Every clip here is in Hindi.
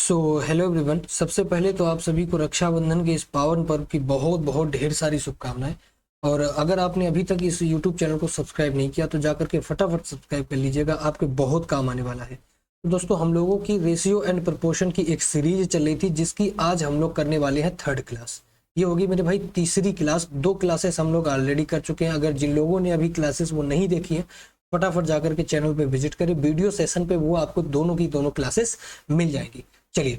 Hello everyone. सबसे पहले तो आप सभी को रक्षाबंधन के इस पावन पर्व की बहुत बहुत ढेर सारी शुभकामनाएं। और अगर आपने अभी तक इस यूट्यूब चैनल को सब्सक्राइब नहीं किया तो जाकर के फटाफट सब्सक्राइब कर लीजिएगा, आपके बहुत काम आने वाला है। तो दोस्तों, हम लोगों की रेशियो एंड प्रपोर्शन की एक सीरीज चल रही थी जिसकी आज हम लोग करने वाले हैं थर्ड क्लास। ये होगी मेरे भाई तीसरी क्लास। 2 क्लासेस हम लोग ऑलरेडी कर चुके हैं। अगर जिन लोगों ने अभी क्लासेस वो नहीं देखी है, फटाफट जाकर के चैनल पे विजिट करें। वीडियो सेशन पे वो आपको दोनों की दोनों क्लासेस मिल जाएगी। चलिए,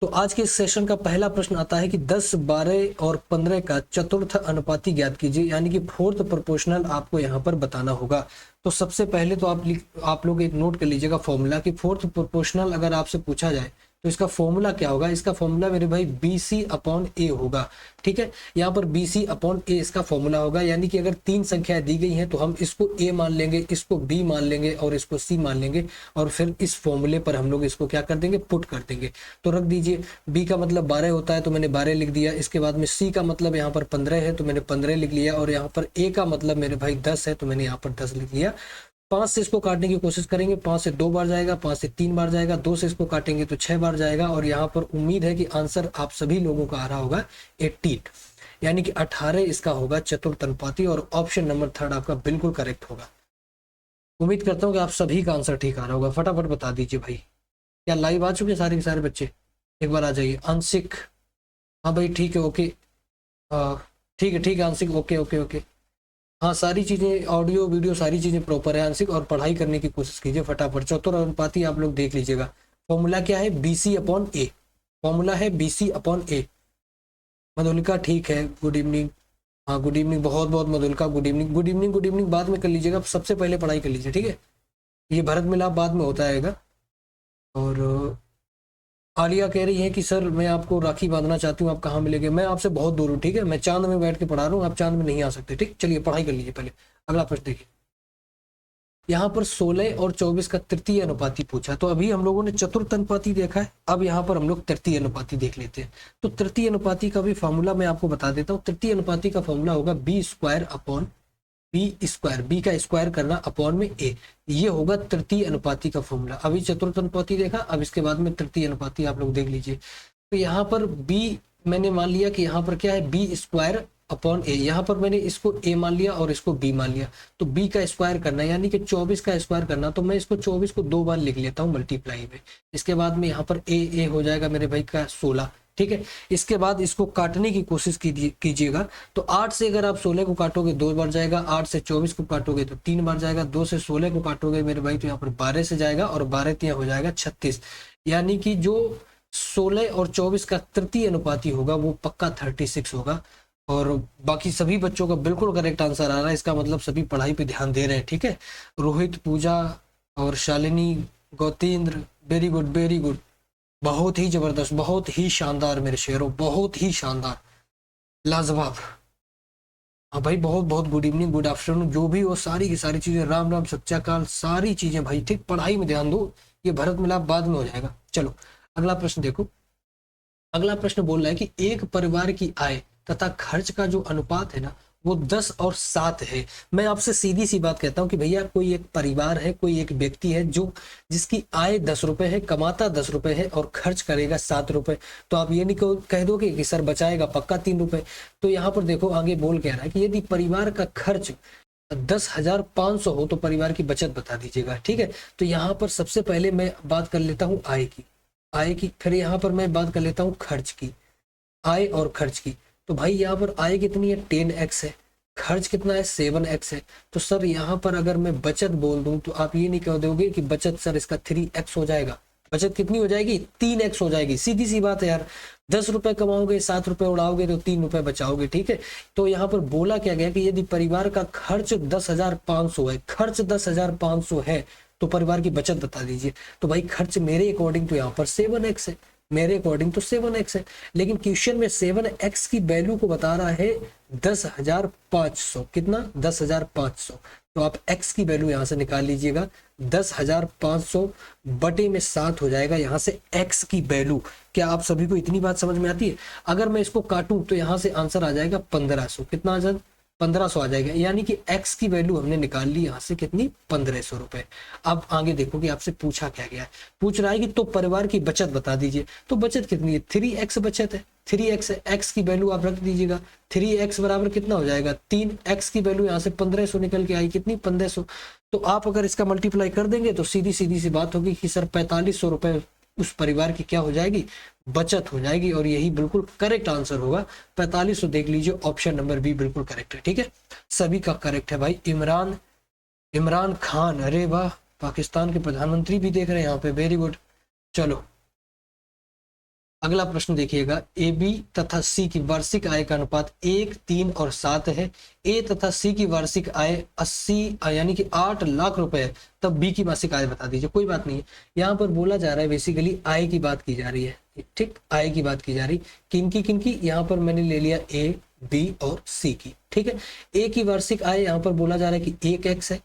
तो आज के इस सेशन का पहला प्रश्न आता है कि 10, 12 और 15 का चतुर्थ अनुपाती ज्ञात कीजिए, यानी कि फोर्थ प्रोपोर्शनल आपको यहाँ पर बताना होगा। तो सबसे पहले तो आप लोग एक नोट कर लीजिएगा फॉर्मूला कि फोर्थ प्रोपोर्शनल अगर आपसे पूछा जाए तो इसका फॉर्मूला क्या होगा। इसका फॉर्मूला मेरे भाई BC/A होगा। ठीक है, यहाँ पर BC/A इसका फॉर्मूला होगा, यानी कि अगर 3 संख्याएं दी गई हैं तो हम इसको A मान लेंगे, इसको B मान लेंगे और इसको C मान लेंगे, और फिर इस फॉर्मूले पर हम लोग इसको क्या कर देंगे, पुट कर देंगे। तो रख दीजिए, B का मतलब 12 होता है तो मैंने 12 लिख दिया। इसके बाद में C का मतलब यहाँ पर 15 है तो मैंने 15 लिख लिया, और यहाँ पर A का मतलब मेरे भाई 10 है तो मैंने यहाँ पर 10 लिख लिया। 5 से इसको काटने की कोशिश करेंगे, 5 से 2 बार जाएगा, 5 से 3 बार जाएगा, 2 से इसको काटेंगे तो 6 बार जाएगा। और यहाँ पर उम्मीद है कि आंसर आप सभी लोगों का आ रहा होगा 18, यानी कि 18 इसका होगा चतुर्थ अनुपाती, और ऑप्शन नंबर 3 आपका बिल्कुल करेक्ट होगा। उम्मीद करता हूँ कि आप सभी का आंसर ठीक आ रहा होगा। फटाफट बता दीजिए भाई, क्या लाइव आ चुके सारे के सारे बच्चे? एक बार आ जाइए। आंशिक, हाँ भाई ठीक है, ओके, ठीक है आंशिक, ओके ओके ओके, हाँ सारी चीज़ें, ऑडियो वीडियो सारी चीज़ें प्रॉपर है आंशिक। और पढ़ाई करने की कोशिश कीजिए फटाफट। चतुर्थ अनुपाती आप लोग देख लीजिएगा। फॉर्मूला क्या है, BC/A। फॉर्मूला है BC/A। मधुलिका ठीक है, गुड इवनिंग। हाँ गुड इवनिंग, बहुत बहुत Madhulika, good evening good evening good evening. बाद में कर लीजिएगा, सबसे पहले पढ़ाई कर लीजिए, ठीक है। ये भरत मिलाप बाद में होता रहेगा। और आलिया कह रही है कि सर मैं आपको राखी बांधना चाहती हूँ, आप कहाँ मिलेंगे? मैं आपसे बहुत दूर हूँ, ठीक है। मैं चांद में बैठ के पढ़ा रहा हूँ, आप चांद में नहीं आ सकते, ठीक। चलिए पढ़ाई कर लीजिए पहले। अगला प्रश्न देखिए, यहाँ पर 16 और 24 का तृतीय अनुपाती पूछा। तो अभी हम लोगों ने चतुर्थ अनुपाती देखा है, अब यहाँ पर हम लोग तृतीय अनुपाती देख लेते हैं। तो तृतीय अनुपाती का भी फॉर्मूला मैं आपको बता देता हूँ। तृतीय अनुपाती का फॉर्मूला होगा B² B का स्क्वायर करना अपॉन में A। ये होगा तृतीय अनुपाती का फॉर्मूला। अभी चतुर्थ अनुपाती देखा, अब इसके बाद में तृतीय अनुपाती आप लोग देख लीजिए। तो यहाँ पर B मैंने मान लिया कि यहाँ पर क्या है, B² अपॉन A। यहाँ पर मैंने इसको A मान लिया और इसको B मान लिया। तो B का स्क्वायर करना है, यानी कि 24 का स्क्वायर करना। तो मैं इसको 24 को 2 बार लिख लेता हूँ मल्टीप्लाई में। इसके बाद में यहाँ पर A हो जाएगा मेरे भाई का 16, ठीक है। इसके बाद इसको काटने की कोशिश कीजिएगा। तो 8 से अगर आप 16 को काटोगे 2 बार जाएगा, 8 से 24 को काटोगे तो 3 बार जाएगा, 2 से 16 को काटोगे मेरे भाई तो यहाँ पर 12 से जाएगा, और 12 तिया हो जाएगा 36। यानी कि जो 16 और 24 का तृतीय अनुपाती होगा वो पक्का 36 होगा। और बाकी सभी बच्चों का बिल्कुल करेक्ट आंसर आ रहा है। इसका मतलब सभी पढ़ाई पे ध्यान दे रहे हैं, ठीक है। रोहित, पूजा और Shalini, Gautendra, very good very good, बहुत ही जबरदस्त, बहुत ही शानदार मेरे शेरों, बहुत ही शानदार, लाजवाब। हाँ भाई, बहुत बहुत गुड इवनिंग, गुड आफ्टरनून, जो भी हो सारी की सारी चीजें, राम राम सत्याकाल, सारी चीजें भाई, ठीक। पढ़ाई में ध्यान दो, ये भरत मिलाप बाद में हो जाएगा। चलो अगला प्रश्न देखो। अगला प्रश्न बोल रहा है कि एक परिवार की आय तथा खर्च का जो अनुपात है ना, वो 10 और 7 है। मैं आपसे सीधी सी बात कहता हूं कि भैया कोई एक परिवार है, कोई एक व्यक्ति है जो जिसकी आय 10 रुपए है, कमाता 10 रुपए है और खर्च करेगा 7 रुपए। तो आप ये नहीं कह दोगे कि सर बचाएगा पक्का 3 रुपए। तो यहाँ पर देखो आगे बोल कह रहा है कि यदि परिवार का खर्च 10,500 हो तो परिवार की बचत बता दीजिएगा, ठीक है। तो यहाँ पर सबसे पहले मैं बात कर लेता हूँ आय की, फिर यहाँ पर मैं बात कर लेता हूँ खर्च की, आय और खर्च की। तो भाई यहाँ पर आय कितनी है, 10x है, खर्च कितना है, 7x है। तो सर यहाँ पर अगर मैं बचत बोल दूं तो आप ये नहीं कह दोगे कि बचत सर इसका 3x हो जाएगा। बचत कितनी हो जाएगी, 3x हो जाएगी। सीधी सी बात है यार, 10 रुपए कमाओगे, 7 रुपए उड़ाओगे तो 3 रुपए बचाओगे, ठीक है। तो यहाँ पर बोला क्या गया कि यदि परिवार का खर्च 10,500 है, खर्च 10,500 है तो परिवार की बचत बता दीजिए। तो भाई खर्च मेरे अकॉर्डिंग तो यहाँ पर 7x है, मेरे अकॉर्डिंग तो 7x है। लेकिन क्वेश्चन में 7x की वैल्यू को बता रहा है 10,500। कितना, 10,500। तो आप x की वैल्यू यहाँ से निकाल लीजिएगा, 10,500 बटे में 7 हो जाएगा यहाँ से x की वैल्यू। क्या आप सभी को इतनी बात समझ में आती है? अगर मैं इसको काटूं तो यहाँ से आंसर आ जाएगा 1500। कितना आंसर, 1500 आ जाएगा, यानी कि x की वैल्यू हमने निकाल ली यहाँ से कितनी, 1500 रुपए। अब आगे देखो कि आपसे पूछा क्या गया है, पूछ रहा है कि तो परिवार की बचत बता दीजिए। तो बचत कितनी है, 3x बचत है, 3x है, x की वैल्यू आप रख दीजिएगा, 3x बराबर कितना हो जाएगा 3, x की वैल्यू यहाँ से 1500 निकल के आई कितनी 1500। तो आप अगर इसका मल्टीप्लाई कर देंगे तो सीधी सीधी सी बात होगी कि सर 4500 रुपए उस परिवार की क्या हो जाएगी, बचत हो जाएगी। और यही बिल्कुल करेक्ट आंसर होगा, 4500 देख लीजिए, ऑप्शन नंबर बी बिल्कुल करेक्ट है। ठीक है, सभी का करेक्ट है भाई। इमरान खान, अरे वाह, पाकिस्तान के प्रधानमंत्री भी देख रहे हैं यहाँ पे, वेरी गुड। चलो अगला प्रश्न देखिएगा, ए बी तथा सी की वार्षिक आय का अनुपात 1, 3 और 7 है। ए तथा सी की वार्षिक आय 80 यानी कि 8 लाख रुपए है, तब बी की मासिक आय बता दीजिए। कोई बात नहीं है, यहाँ पर बोला जा रहा है बेसिकली आय की बात की जा रही है, ठीक, आय की बात की जा रही, किनकी, यहाँ पर मैंने ले लिया ए, बी और सी की। ठीक है, ए की वार्षिक आय यहाँ पर बोला जा रहा है कि 1x है,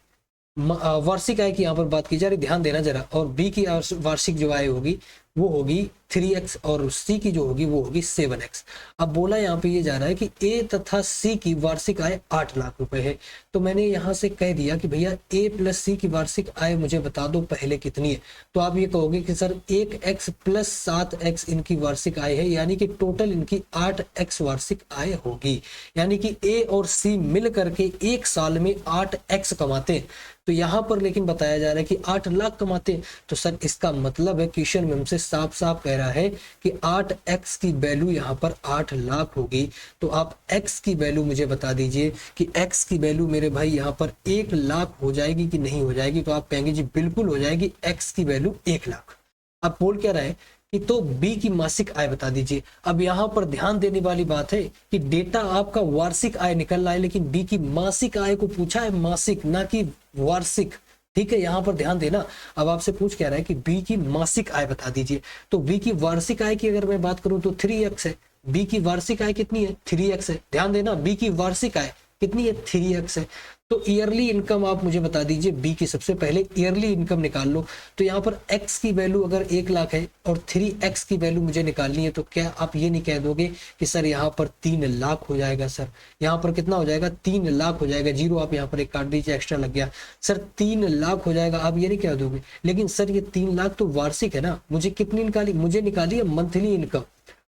वार्षिक आय की यहाँ पर बात की जा रही, ध्यान देना जरा। और बी की वार्षिक जो आय होगी वो होगी 3x और सी की जो होगी वो होगी 7x। अब बोला यहाँ पे ये जा रहा है कि ए तथा सी की वार्षिक आय 8 लाख रुपए है, तो मैंने यहाँ से कह दिया कि भैया ए प्लस सी की वार्षिक आय मुझे बता दो पहले कितनी है। तो आप ये कहोगे कि सर 1x प्लस 7x इनकी वार्षिक आय है, यानी कि टोटल इनकी 8x वार्षिक आय होगी, यानी कि ए और सी मिल करके एक साल में 8x कमाते हैं। तो यहाँ पर लेकिन बताया जा रहा है कि 8 लाख कमाते, तो सर इसका मतलब है क्वेश्चन में हमसे साफ साफ कह रहा है कि 8x की वैल्यू यहाँ पर 8 लाख होगी। तो आप x की वैल्यू मुझे बता दीजिए कि x की वैल्यू मेरे भाई यहाँ पर 1 लाख हो जाएगी कि नहीं हो जाएगी। तो आप कहेंगे जी बिल्कुल हो जाएगी, x की वैल्यू 1 लाख। अब बोल क्या रहा है कि तो बी की मासिक आय बता दीजिए। अब यहाँ पर ध्यान देने वाली बात है कि डेटा आपका वार्षिक आय निकल रहा है, लेकिन बी की मासिक आय को पूछा है, मासिक ना कि वार्षिक। ठीक है, यहाँ पर ध्यान देना। अब आपसे पूछ क्या रहा है कि बी की मासिक आय बता दीजिए। तो बी की वार्षिक आय की अगर मैं बात करूं तो 3x है, बी की वार्षिक आय कितनी है 3x है। ध्यान देना, बी की वार्षिक आय कितनी है 3x है। तो ईयरली इनकम आप मुझे बता दीजिए, बी की सबसे पहले ईयरली इनकम निकाल लो। तो यहाँ पर x की वैल्यू अगर 1 लाख है और 3x की वैल्यू मुझे निकालनी है, तो क्या आप ये नहीं कह दोगे कि सर यहाँ पर 3 लाख हो जाएगा। सर यहाँ पर कितना हो जाएगा 3 लाख हो जाएगा, जीरो आप यहाँ पर एक काट दीजिए, एक्स्ट्रा लग गया। सर 3 लाख हो जाएगा, आप ये नहीं कह दोगे। लेकिन सर ये 3 लाख तो वार्षिक है ना, मुझे कितनी निकाली, मुझे निकाली है मंथली इनकम।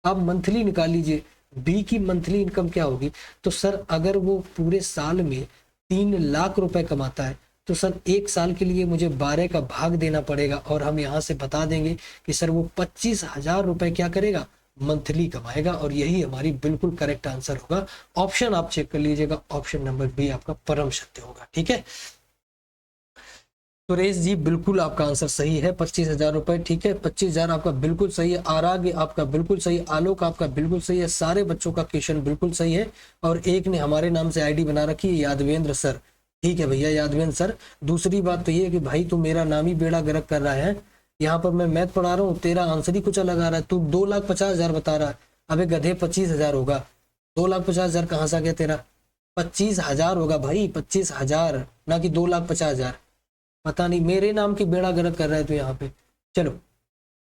आप मंथली निकाल लीजिए, बी की मंथली इनकम क्या होगी। तो सर अगर वो पूरे साल में 3 लाख रुपए कमाता है, तो सर एक साल के लिए मुझे 12 का भाग देना पड़ेगा, और हम यहाँ से बता देंगे कि सर वो 25,000 रुपए क्या करेगा, मंथली कमाएगा। और यही हमारी बिल्कुल करेक्ट आंसर होगा। ऑप्शन आप चेक कर लीजिएगा, ऑप्शन नंबर बी आपका परम सत्य होगा। ठीक है, सुरेश जी बिल्कुल आपका आंसर सही है, 25,000 रुपए। ठीक है, 25,000 आपका बिल्कुल सही है। आराग आपका बिल्कुल सही है, आलोक आपका बिल्कुल सही है, सारे बच्चों का क्वेश्चन बिल्कुल सही है। और एक ने हमारे नाम से आईडी बना रखी है, यादवेंद्र सर। ठीक है भैया यादवेंद्र सर। दूसरी बात तो ये है कि भाई तू मेरा नाम ही बेड़ा गर्क कर रहा है। यहाँ पर मैं मैथ पढ़ा रहा हूँ, तेरा आंसर ही कुछ अलग आ रहा है। तू 2,50,000 बता रहा है, अबे गधे 25,000 होगा। 2,50,000 कहाँ से आ गया तेरा, 25,000 होगा भाई, 25,000 ना कि 2,50,000। पता नहीं मेरे नाम की बेड़ा गर्क कर रहा है तो यहाँ पे। चलो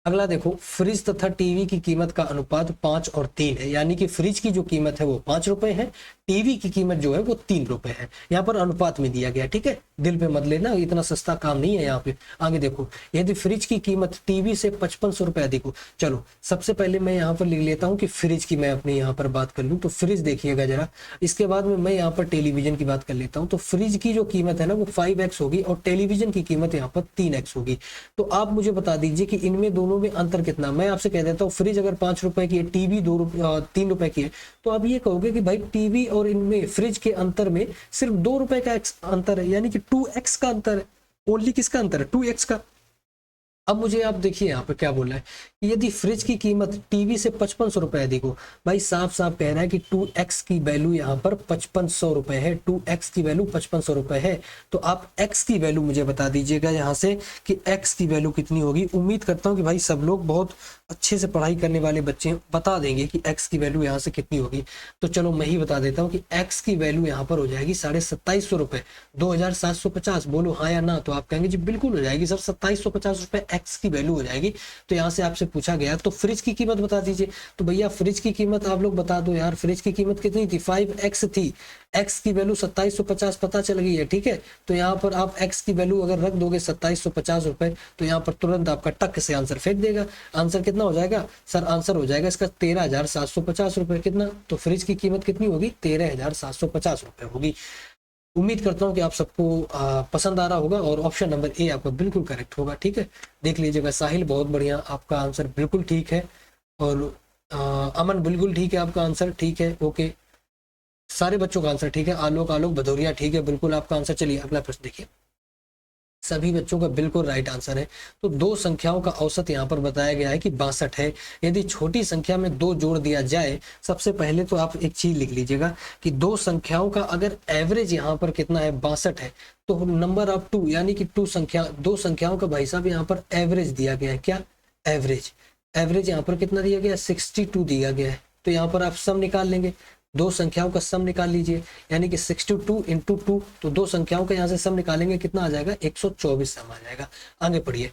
अगला देखो, फ्रिज तथा टीवी की कीमत का अनुपात 5 और 3 है, यानी कि फ्रिज की जो कीमत है वो 5 रुपए है, टीवी की कीमत जो है वो 3 रुपए है। यहाँ पर अनुपात में दिया गया। ठीक है, दिल पे मत लेना, इतना सस्ता काम नहीं है यहाँ पे। आगे देखो, यदि फ्रिज की कीमत टीवी से 5500 रुपए अधिक हो। चलो सबसे पहले मैं यहाँ पर लिख लेता हूँ कि फ्रिज की मैं अपने यहाँ पर बात कर लूँ, तो फ्रिज देखिएगा जरा। इसके बाद में मैं यहाँ पर टेलीविजन की बात कर लेता हूँ। तो फ्रिज की जो कीमत है ना वो 5x होगी, और टेलीविजन की कीमत यहाँ पर 3x होगी। तो आप मुझे बता दीजिए कि इनमें दोनों में अंतर कितना। मैं आपसे कह देता हूँ, फ्रिज अगर 5 रुपए की है, टीवी 3 रुपए की है, तो आप ये कहोगे कि भाई टीवी और इनमें फ्रिज के अंतर में सिर्फ 2 रुपए का अंतर है, यानी कि 2x का अंतर है। ओनली किसका अंतर है, 2x का। अब मुझे आप देखिए यहाँ पे क्या बोल रहा है कि यदि फ्रिज की कीमत टीवी से 5500 रुपए अधिक हो। भाई साफ साफ कह रहा है कि 2x की वैल्यू यहाँ पर 5500 रुपए है, 2x की वैल्यू 5500 रुपए है। तो आप x की वैल्यू मुझे बता दीजिएगा यहाँ से कि x की वैल्यू कितनी होगी। उम्मीद करता हूँ कि भाई सब लोग बहुत अच्छे से पढ़ाई करने वाले बच्चे बता देंगे कि x की वैल्यू यहाँ से कितनी होगी। तो चलो मैं ही बता देता हूँ कि x की वैल्यू यहाँ पर हो जाएगी 2750 रुपए, 2750। बोलो हाँ या ना, तो आप कहेंगे जी बिल्कुल हो जाएगी सर, 2750 रुपए x की वैल्यू हो जाएगी। तो यहाँ से आपसे पूछा गया तो फ्रिज की कीमत बता दीजिए। तो भैया फ्रिज की कीमत आप लोग बता दो यार, फ्रिज की कीमत कितनी थी, 5x थी। x की वैल्यू 2750 पता चल गई है, ठीक है। तो यहाँ पर आप x की वैल्यू अगर रख दोगे 2750 रुपए, तो यहाँ पर तुरंत आपका टक से आंसर फेंक देगा। आंसर कितना हो जाएगा सर? आंसर हो जाएगा इसका 13,750 रुपए। कितना? तो फ्रिज की कीमत कितनी होगी? 13,750 रुपए होगी। उम्मीद करता हूँ कि आप सबको पसंद आ रहा होगा और ऑप्शन नंबर ए आपका बिल्कुल करेक्ट होगा, ठीक है। देख लीजिएगा, साहिल बहुत बढ़िया, आपका आंसर बिल्कुल ठीक है। और अमन बिल्कुल ठीक है, आपका आंसर ठीक है, ओके। सारे बच्चों का आंसर ठीक है। आलोक भदौरिया ठीक है, बिल्कुल आपका आंसर। चलिए अगला प्रश्न देखिए। सभी बच्चों का बिल्कुल राइट आंसर है। तो दो संख्याओं का औसत यहाँ पर बताया गया है कि 62 है। यदि छोटी संख्या में 2 जोड़ दिया जाए, सबसे पहले तो आप एक चीज लिख लीजिएगा कि दो संख्याओं का अगर एवरेज यहाँ पर कितना है, 62 है, तो नंबर ऑफ 2 यानी कि दो संख्याओं का भाई साहब यहाँ पर एवरेज दिया गया है। क्या? एवरेज यहाँ पर कितना दिया गया है? 62 दिया गया है। तो यहाँ पर आप सम निकाल लेंगे, दो संख्याओं का सम निकाल लीजिए, यानी कि 62 इंटू 2, तो दो संख्याओं का यहाँ से सम निकालेंगे, कितना आ जाएगा? 124 सम आ जाएगा। आगे पढ़िए।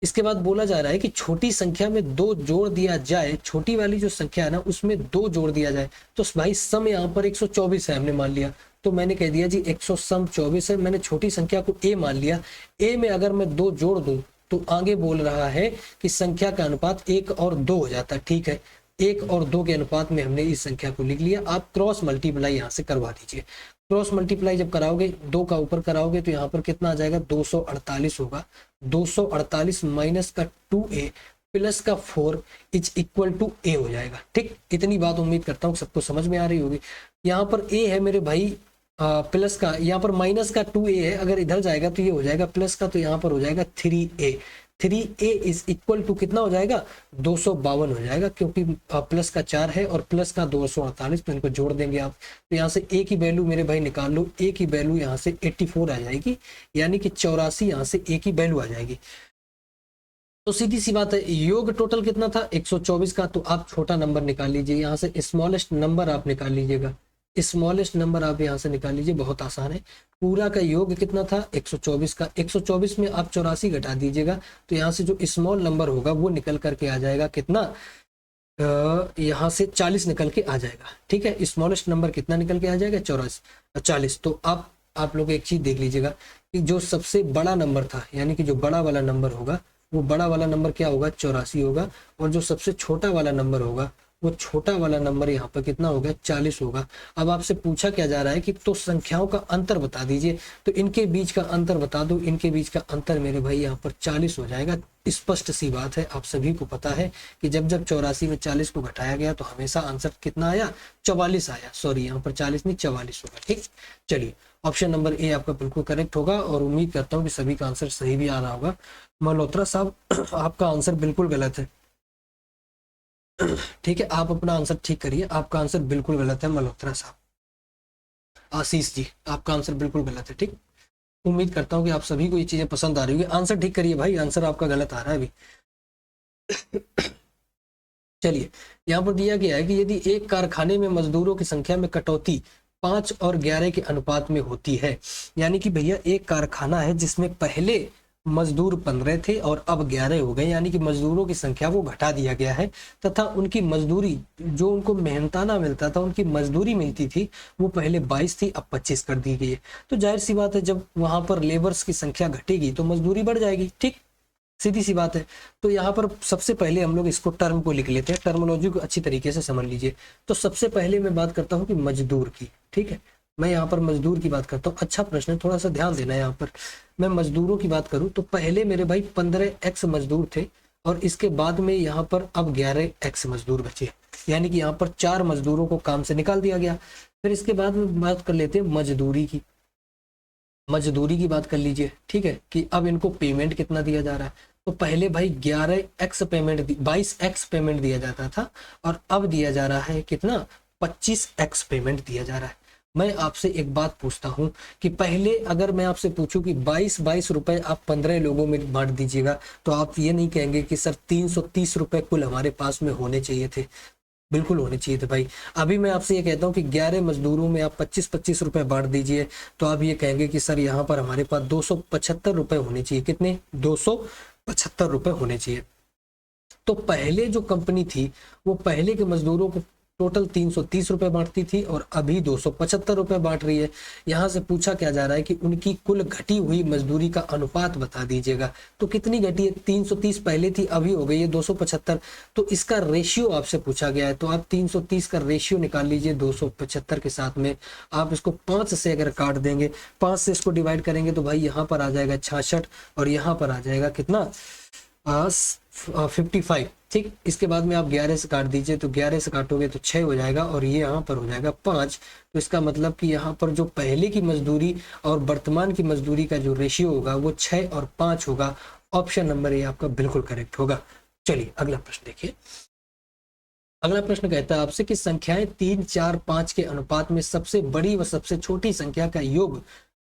इसके बाद बोला जा रहा है कि छोटी संख्या में 2 जोड़ दिया जाए, छोटी वाली जो संख्या है ना उसमें 2 जोड़ दिया जाए, तो भाई सम यहाँ पर 124 है, हमने मान लिया। तो मैंने कह दिया जी 124 है, मैंने छोटी संख्या को ए मान लिया। ए में अगर मैं 2 जोड़ दूं तो आगे बोल रहा है कि संख्या का अनुपात 1 और 2 हो जाता है, ठीक है। 1 और 2 के अनुपात में हमने इस संख्या को लिख लिया। आप क्रॉस मल्टीप्लाई यहाँ से करवा दीजिए। क्रॉस मल्टीप्लाई जब कराओगे, 2 का ऊपर कराओगे तो यहाँ पर कितना आ जाएगा? 248 होगा। 248 माइनस का 2a प्लस का 4 इज इक्वल टू a हो जाएगा, ठीक। इतनी बात उम्मीद करता हूँ सबको समझ में आ रही होगी। यहाँ पर a है मेरे भाई, प्लस का, यहाँ पर माइनस का 2a है, अगर इधर जाएगा तो ये हो जाएगा प्लस का, तो यहाँ पर हो जाएगा 3a। 3a is equal to कितना हो जाएगा? 252 हो जाएगा, क्योंकि प्लस का 4 है और प्लस का 248, तो इनको जोड़ देंगे आप। तो यहाँ से a की वैल्यू मेरे भाई निकाल लो। a की वैल्यू यहाँ से 84 आ जाएगी, यानी कि 84 यहाँ से a की वैल्यू आ जाएगी। तो सीधी सी बात है, योग टोटल कितना था? 124 का। तो आप छोटा नंबर निकाल लीजिए, यहाँ से स्मॉलेस्ट नंबर आप निकाल लीजिएगा। स्मॉलेस्ट नंबर आप यहाँ से निकाल लीजिए, बहुत आसान है। पूरा का योग कितना था? 124 का। 124 में आप 84 घटा दीजिएगा, तो यहाँ से जो स्मॉल नंबर होगा वो निकल करके आ जाएगा कितना? यहाँ से 40 निकल के आ जाएगा, ठीक है। स्मॉलेस्ट नंबर कितना निकल के आ जाएगा? 40। तो आप लोग एक चीज देख लीजिएगा कि जो सबसे बड़ा नंबर था, यानी कि जो बड़ा वाला नंबर होगा, वो बड़ा वाला नंबर क्या होगा? 84 होगा। और जो सबसे छोटा वाला नंबर होगा, वो छोटा वाला नंबर यहाँ पर कितना होगा? 40 होगा। अब आपसे पूछा क्या जा रहा है कि तो संख्याओं का अंतर बता दीजिए, तो इनके बीच का अंतर बता दो। इनके बीच का अंतर मेरे भाई यहाँ पर 40 हो जाएगा। स्पष्ट सी बात है, आप सभी को पता है कि जब 84 में 40 को घटाया गया तो हमेशा आंसर कितना आया? 44 आया। सॉरी, यहाँ पर 40 नहीं 44 होगा, ठीक। चलिए, ऑप्शन नंबर ए आपका बिल्कुल करेक्ट होगा और उम्मीद करता हूँ कि सभी का आंसर सही भी आ रहा होगा। मल्होत्रा साहब, आपका आंसर बिल्कुल गलत है, ठीक है। आप अपना आंसर ठीक करिए, आपका आंसर बिल्कुल गलत है मल्होत्रा साहब। आशीष जी, आपका आंसर बिल्कुल गलत है, ठीक। उम्मीद करता हूँ कि आप सभी को ये चीजें पसंद आ रही होगी। आंसर ठीक करिए भाई, आंसर आपका गलत आ रहा है अभी। चलिए, यहाँ पर दिया गया है कि यदि एक कारखाने में मजदूरों की संख्या में कटौती 5 और 11 के अनुपात में होती है, यानी कि भैया एक कारखाना है जिसमें पहले मजदूर 15 थे और अब 11 हो गए, यानी कि मजदूरों की संख्या वो घटा दिया गया है, तथा उनकी मजदूरी जो उनको मेहनताना मिलता था, उनकी मजदूरी मिलती थी, वो पहले 22 थी, अब 25 कर दी गई है। तो जाहिर सी बात है, जब वहां पर लेबर्स की संख्या घटेगी तो मजदूरी बढ़ जाएगी, ठीक। सीधी सी बात है। तो यहाँ पर सबसे पहले हम लोग इसको टर्म को लिख लेते हैं, टर्मोलॉजी को अच्छी तरीके से समझ लीजिए। तो सबसे पहले मैं बात करता हूँ कि मजदूर की, ठीक है। मैं यहाँ पर मजदूर की बात करता हूँ। अच्छा प्रश्न है, थोड़ा सा ध्यान देना है। यहाँ पर मैं मजदूरों की बात करूँ तो पहले मेरे भाई 15x मजदूर थे और इसके बाद में यहाँ पर अब 11x मजदूर बचे, यानी कि यहाँ पर 4 मजदूरों को काम से निकाल दिया गया। फिर इसके बाद में बात कर लेते हैं मजदूरी की। मजदूरी की बात कर लीजिए, ठीक है, कि अब इनको पेमेंट कितना दिया जा रहा है। तो पहले भाई 11x पेमेंट 22x पेमेंट दिया जाता था और अब दिया जा रहा है कितना? 25x पेमेंट दिया जा रहा है। मैं आपसे एक बात पूछता हूं कि पहले अगर मैं आपसे पूछूं कि 22 रुपए आप 15 लोगों में बांट दीजिएगा, तो आप ये नहीं कहेंगे कि सर 330 रुपए कुल हमारे पास में होने चाहिए थे? बिल्कुल होने चाहिए थे भाई। अभी मैं आपसे ये कहता हूँ कि 11 मजदूरों में आप 25-25 रुपए बांट दीजिए, तो आप ये कहेंगे कि सर यहाँ पर हमारे पास 275 रुपए होने चाहिए। कितने? 275 रुपए होने चाहिए। तो पहले जो कंपनी थी वो पहले के मजदूरों को टोटल 330 रुपए बांटती थी और अभी 275 रुपए बांट रही है। यहाँ से पूछा क्या जा रहा है कि उनकी कुल घटी हुई मजदूरी का अनुपात बता दीजिएगा। तो कितनी घटी है, 330 पहले थी, अभी हो गई है 275। तो इसका रेशियो आपसे पूछा गया है, तो आप 330 का रेशियो निकाल लीजिए 275 के साथ में। आप इसको 5 से अगर काट देंगे, 5 से इसको डिवाइड करेंगे तो भाई यहाँ पर आ जाएगा 66 और यहाँ पर आ जाएगा कितना 55। ठीक, इसके बाद में आप 11 से काट दीजिए, तो 11 से काटोगे तो 6 हो जाएगा और ये यहाँ पर हो जाएगा 5। तो इसका मतलब कि यहाँ पर जो पहले की मजदूरी और वर्तमान की मजदूरी का जो रेशियो होगा वो 6 और 5 होगा। ऑप्शन नंबर ए आपका बिल्कुल करेक्ट होगा। चलिए अगला प्रश्न देखिए। अगला प्रश्न कहता है आपसे कि संख्याएं 3, 4, 5 के अनुपात में सबसे बड़ी व सबसे छोटी संख्या का योग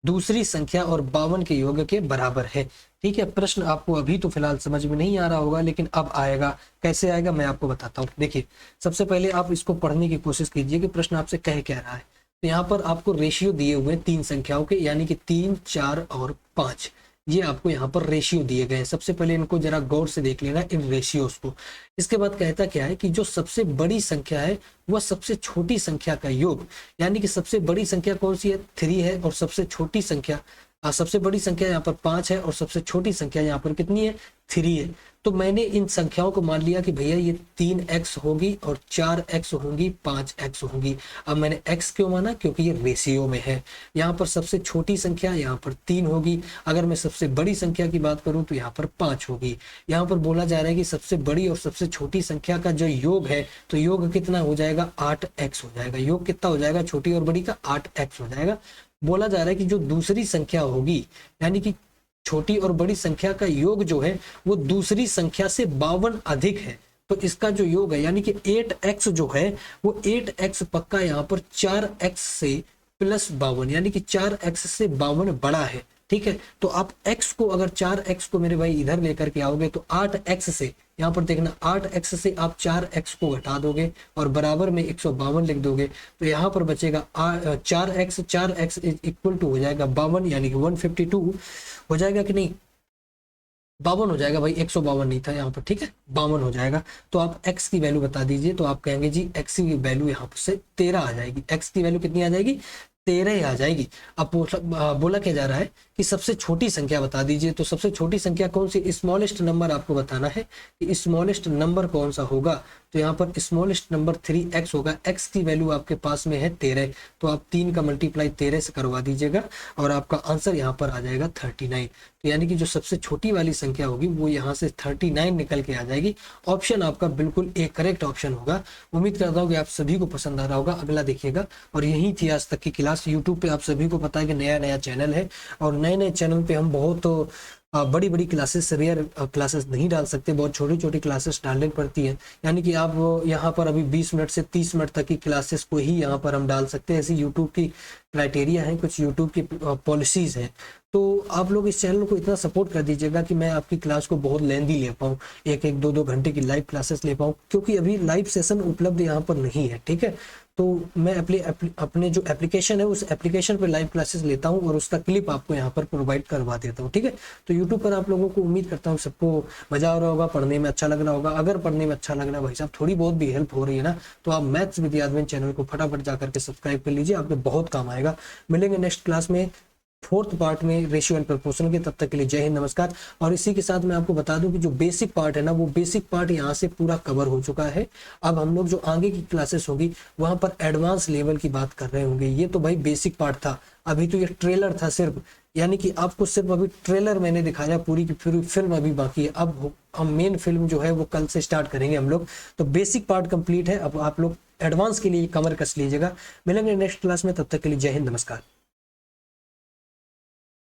दूसरी संख्या और 52 के योग के बराबर है। ठीक है, प्रश्न आपको अभी तो फिलहाल समझ में नहीं आ रहा होगा, लेकिन अब आएगा। कैसे आएगा मैं आपको बताता हूँ। देखिए, सबसे पहले आप इसको पढ़ने की कोशिश कीजिए कि प्रश्न आपसे कह क्या रहा है। तो यहाँ पर आपको रेशियो दिए हुए हैं 3 संख्याओं के, यानी कि 3, 4 और 5। ये आपको यहाँ पर रेशियो दिए गए हैं। सबसे पहले इनको जरा गौर से देख लेना, इन रेशियोज को। इसके बाद कहता क्या है कि जो सबसे बड़ी संख्या है वह सबसे छोटी संख्या का योग, यानी कि सबसे बड़ी संख्या कौन सी है, 3 है, और सबसे छोटी संख्या सबसे बड़ी संख्या यहाँ पर 5 है और सबसे छोटी संख्या यहाँ पर कितनी है, 3 है। तो मैंने इन संख्याओं को मान लिया कि भैया ये 3x होगी और 4x होंगी, 5x होंगी। अब मैंने x क्यों माना, क्योंकि ये रेशियो में है। यहाँ पर सबसे छोटी संख्या यहाँ पर 3 होगी। अगर मैं सबसे बड़ी संख्या की बात करूं तो यहाँ पर 5 होगी। यहाँ पर बोला जा रहा है कि सबसे बड़ी और सबसे छोटी संख्या का जो योग है, तो योग कितना हो जाएगा, 8x हो जाएगा। योग कितना हो जाएगा छोटी और बड़ी का, 8x हो जाएगा। बोला जा रहा है कि जो दूसरी संख्या होगी, यानी कि छोटी और बड़ी संख्या का योग जो है वो दूसरी संख्या से 52 अधिक है। तो इसका जो योग है, यानी कि 8x जो है वो 8x पक्का यहाँ पर 4x से प्लस 52, यानी कि 4x से 52 बड़ा है। ठीक है, तो आप x को, अगर 4x को मेरे भाई इधर लेकर के आओगे तो 8x से, यहाँ पर देखना 8x से आप 4x को घटा दोगे और बराबर में 152 लिख दोगे, तो यहाँ पर बचेगा 4x इक्वल टू हो जाएगा 52, यानी कि 152 हो जाएगा कि नहीं, 52 हो जाएगा भाई, 152 नहीं था यहाँ पर। ठीक है, 52 हो जाएगा। तो आप x की वैल्यू बता दीजिए, तो आप कहेंगे जी x की वैल्यू यहाँ पर से 13 आ जाएगी। x की वैल्यू कितनी आ जाएगी, 13 आ जाएगी। अब बोला क्या जा रहा है कि सबसे छोटी संख्या बता दीजिए। तो सबसे छोटी संख्या कौन सी, स्मॉलेस्ट नंबर आपको बताना है कि स्मॉलेस्ट नंबर कौन सा होगा। तो यहाँ पर स्मॉलेस्ट नंबर 3x होगा। x की वैल्यू आपके पास में है 13, तो आप 3 का मल्टीप्लाई 13 से करवा दीजिएगा और आपका आंसर यहाँ पर आ जाएगा 39। तो यानी कि जो सबसे छोटी वाली संख्या होगी वो यहाँ से 39 निकल के आ जाएगी। ऑप्शन आपका बिल्कुल एक करेक्ट ऑप्शन होगा। उम्मीद करता हूँ कि आप सभी को पसंद आ रहा होगा। अगला देखिएगा, और यही थी आज तक की क्लास। यूट्यूब पे आप सभी को पता है कि नया चैनल है, और नए चैनल पे हम बहुत बड़ी बड़ी क्लासेस, रेयर क्लासेस नहीं डाल सकते, बहुत छोटी छोटी क्लासेस डालनी पड़ती हैं। यानी कि आप यहाँ पर अभी 20 मिनट से 30 मिनट तक की क्लासेस को ही यहाँ पर हम डाल सकते हैं। ऐसी यूट्यूब की क्राइटेरिया है, कुछ यूट्यूब की पॉलिसीज हैं। तो आप लोग इस चैनल को इतना सपोर्ट कर दीजिएगा कि मैं आपकी क्लास को बहुत लेंदी ले पाऊँ, 1-1, 2-2 घंटे की लाइव क्लासेस ले पाऊँ, क्योंकि अभी लाइव सेशन उपलब्ध यहाँ पर नहीं है। ठीक है, तो मैं अपने जो एप्लीकेशन है उस एप्लीकेशन पर लाइव क्लासेस लेता हूँ और उसका क्लिप आपको यहाँ पर प्रोवाइड करवा देता हूँ। ठीक है, तो यूट्यूब पर आप लोगों को, उम्मीद करता हूँ सबको मजा आ रहा होगा, पढ़ने में अच्छा लग रहा होगा। अगर पढ़ने में अच्छा लग रहा है भाई साहब, थोड़ी बहुत भी हेल्प हो रही है ना, तो आप मैथ्स विद यादवन चैनल को फटाफट जाकर के सब्सक्राइब कर लीजिए, आपको बहुत काम आएगा। मिलेंगे नेक्स्ट क्लास में 4th पार्ट में रेशियो एंड प्रोपोर्शन के। तब तक के लिए जय हिंद, नमस्कार। और इसी के साथ मैं आपको बता दूं कि जो बेसिक पार्ट है ना, वो बेसिक पार्ट यहाँ से पूरा कवर हो चुका है। अब हम लोग जो आगे की क्लासेस होगी वहां पर एडवांस लेवल की बात कर रहे होंगे। ये तो भाई बेसिक पार्ट था, अभी तो ये ट्रेलर था सिर्फ, यानी कि आपको सिर्फ अभी ट्रेलर मैंने दिखाया, पूरी की पूरी फिल्म अभी बाकी है। अब हम मेन फिल्म जो है वो कल से स्टार्ट करेंगे हम लोग। तो बेसिक पार्ट कंप्लीट है, अब आप लोग एडवांस के लिए कमर कस लीजिएगा। मिलेंगे नेक्स्ट क्लास में, तब तक के लिए जय हिंद, नमस्कार।